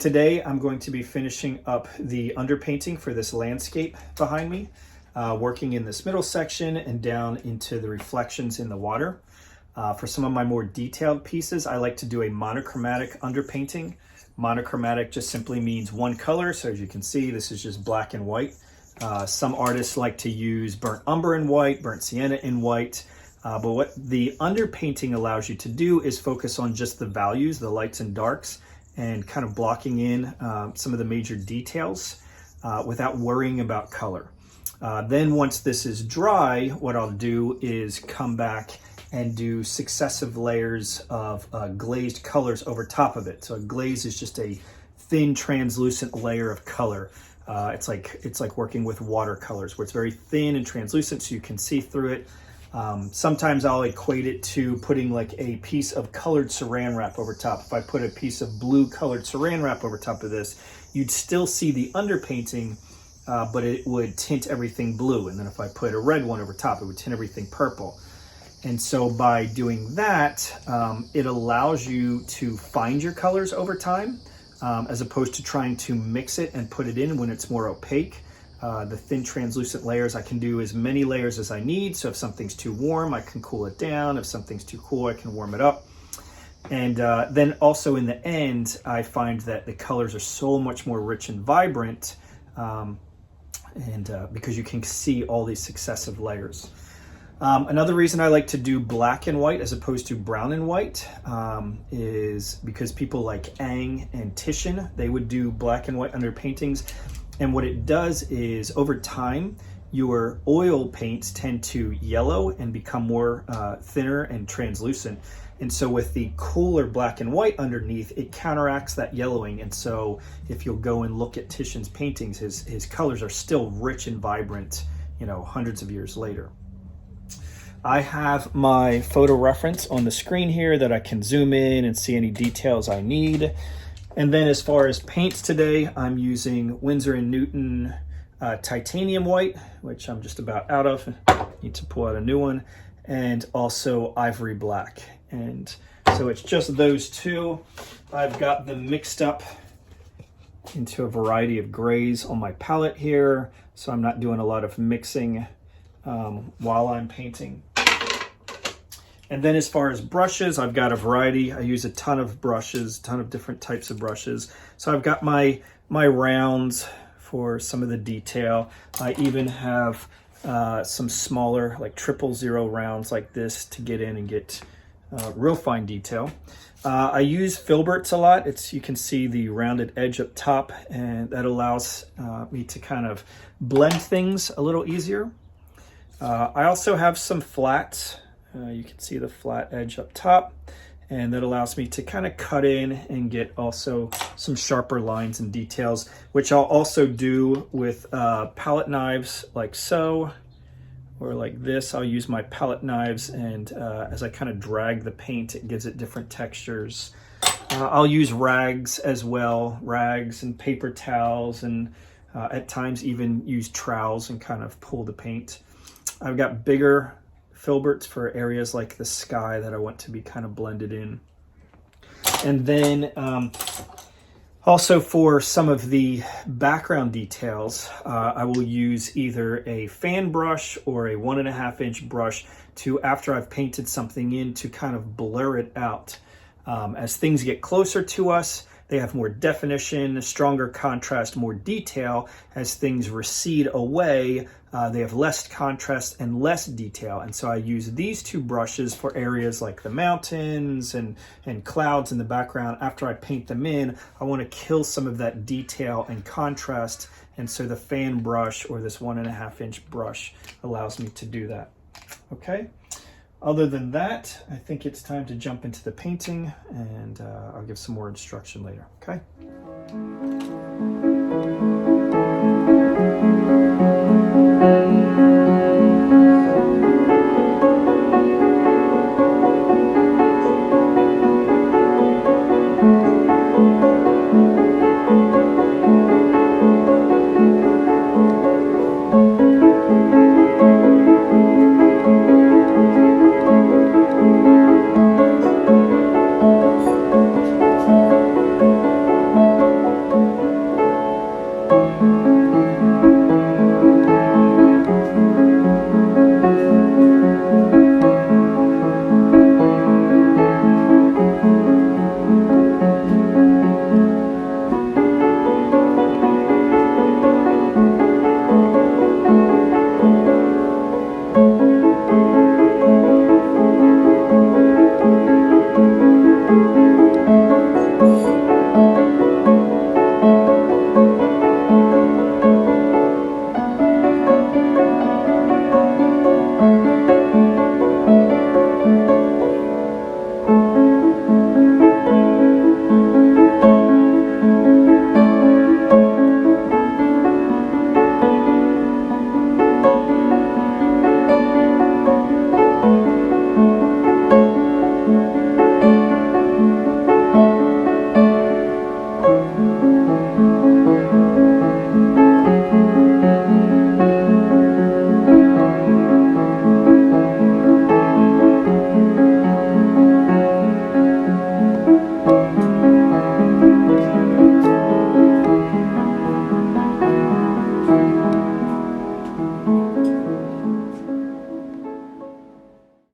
today I'm going to be finishing up the underpainting for this landscape behind me, working in this middle section and down into the reflections in the water. For some of my more detailed pieces, I like to do a monochromatic underpainting. Monochromatic just simply means one color. So as you can see, this is just black and white. Some artists like to use burnt umber in white, burnt sienna in white. But what the underpainting allows you to do is focus on just the values, the lights and darks, and kind of blocking in some of the major details without worrying about color. Then once this is dry, what I'll do is come back and do successive layers of glazed colors over top of it. So a glaze is just a thin translucent layer of color. It's like working with watercolors where it's very thin and translucent so you can see through it. Sometimes I'll equate it to putting like a piece of colored saran wrap over top. If I put a piece of blue colored saran wrap over top of this, you'd still see the underpainting, but it would tint everything blue. And then if I put a red one over top, it would tint everything purple. And so by doing that, it allows you to find your colors over time, as opposed to trying to mix it and put it in when it's more opaque. The thin translucent layers, I can do as many layers as I need. So if something's too warm, I can cool it down. If something's too cool, I can warm it up. And then also in the end, I find that the colors are so much more rich and vibrant, because you can see all these successive layers. Another reason I like to do black and white as opposed to brown and white is because people like Ang and Titian, they would do black and white underpaintings. And what it does is over time, your oil paints tend to yellow and become more thinner and translucent. And so with the cooler black and white underneath, it counteracts that yellowing. And so if you'll go and look at Titian's paintings, his colors are still rich and vibrant, hundreds of years later. I have my photo reference on the screen here that I can zoom in and see any details I need. And then as far as paints today, I'm using Winsor & Newton titanium white, which I'm just about out of. Need to pull out a new one. And also ivory black. And so it's just those two. I've got them mixed up into a variety of grays on my palette here. So I'm not doing a lot of mixing while I'm painting. And then as far as brushes, I've got a variety. I use a ton of brushes, a ton of different types of brushes. So I've got my rounds for some of the detail. I even have some smaller, like 000 rounds like this to get in and get real fine detail. I use filberts a lot. You can see the rounded edge up top, and that allows me to kind of blend things a little easier. I also have some flats. You can see the flat edge up top, and that allows me to kind of cut in and get also some sharper lines and details, which I'll also do with palette knives like so, or like this. I'll use my palette knives, and as I kind of drag the paint, it gives it different textures. I'll use rags as well, rags and paper towels, and at times even use trowels and kind of pull the paint. I've got bigger filberts for areas like the sky that I want to be kind of blended in. And then also for some of the background details, I will use either a fan brush or a 1.5 inch brush to, after I've painted something in, to kind of blur it out. As things get closer to us, they have more definition, stronger contrast, more detail. As things recede away, they have less contrast and less detail. And so I use these two brushes for areas like the mountains and clouds in the background. After I paint them in, I want to kill some of that detail and contrast. And so the fan brush, or this 1.5 inch brush, allows me to do that. Okay. Other than that, I think it's time to jump into the painting, and I'll give some more instruction later, okay?